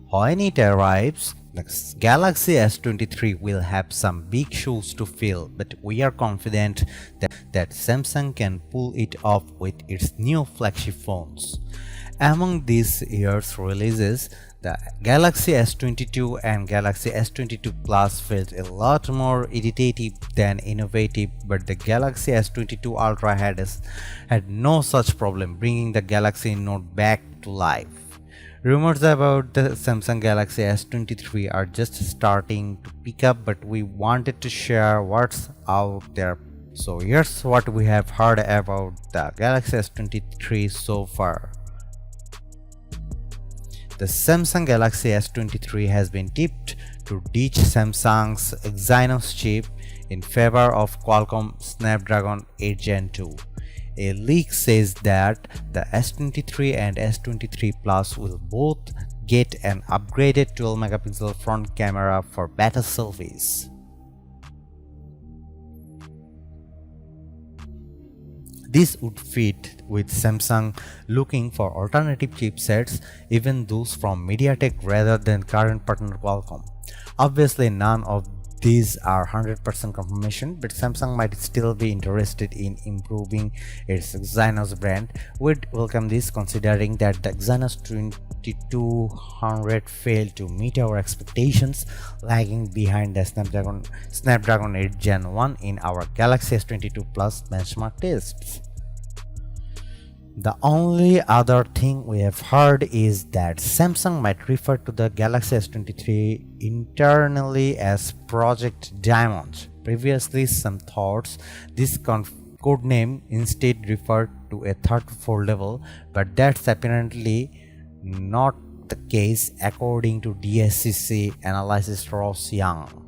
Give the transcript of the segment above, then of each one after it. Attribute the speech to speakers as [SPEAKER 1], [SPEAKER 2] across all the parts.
[SPEAKER 1] When it arrives, the Galaxy S23 will have some big shoes to fill, but we are confident that Samsung can pull it off with its new flagship phones. Among this year's releases, the Galaxy S22 and Galaxy S22 Plus felt a lot more iterative than innovative, but the Galaxy S22 Ultra had no such problem, bringing the Galaxy Note back to life. Rumors about the Samsung Galaxy S23 are just starting to pick up, but we wanted to share what's out there. So here's what we have heard about the Galaxy S23 so far. The Samsung Galaxy S23 has been tipped to ditch Samsung's Exynos chip in favor of Qualcomm Snapdragon 8 Gen 2. A leak says that the S23 and S23 Plus will both get an upgraded 12-megapixel front camera for better selfies. This would fit with Samsung looking for alternative chipsets, even those from MediaTek rather than current partner Qualcomm. Obviously, none of these are 100% confirmation, but Samsung might still be interested in improving its Exynos brand. We'd welcome this, considering that the Exynos 2200 failed to meet our expectations, lagging behind the Snapdragon 8 Gen 1 in our Galaxy S22 Plus benchmark tests. The only other thing we have heard is that Samsung might refer to the Galaxy S23 internally as Project Diamond. Previously, some thought this code name instead referred to a third foldable, but that's apparently not the case according to DSCC analysis Ross Young.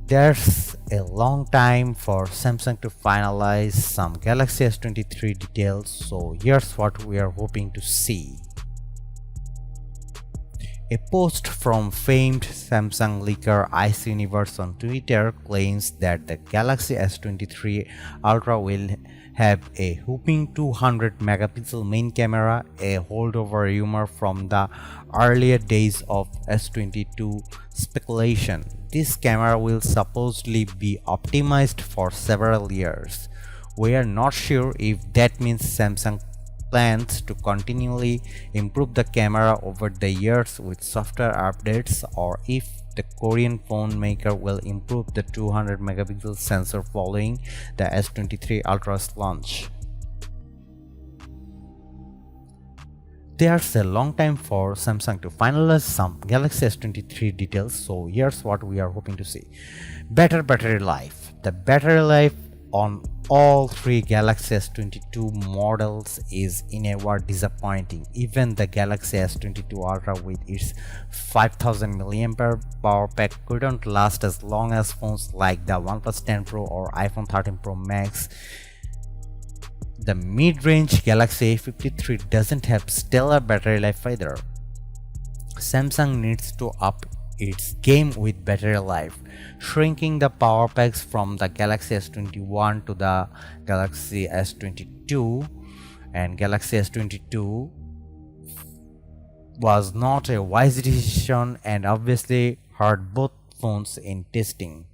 [SPEAKER 1] There's a long time for Samsung to finalize some Galaxy S23 details, so here's what we are hoping to see. A post from famed Samsung leaker Ice Universe on Twitter claims that the Galaxy S23 Ultra will have a whopping 200 megapixel main camera, a holdover rumor from the earlier days of S22 speculation. This camera will supposedly be optimized for several years. We are not sure if that means Samsung plans to continually improve the camera over the years with software updates, or if the Korean phone maker will improve the 200 megapixel sensor following the S23 Ultra's launch. There's a long time for Samsung to finalize some Galaxy S23 details, so here's what we are hoping to see. Better battery life. The battery life on all three Galaxy S22 models is in a word disappointing. Even the Galaxy S22 Ultra with its 5000 mAh power pack couldn't last as long as phones like the OnePlus 10 Pro or iPhone 13 Pro Max. The mid-range Galaxy A53 doesn't have stellar battery life either. Samsung needs to up its game with battery life, shrinking the power packs from the Galaxy S21 to the Galaxy S22, and Galaxy S22 was not a wise decision and obviously hurt both phones in testing.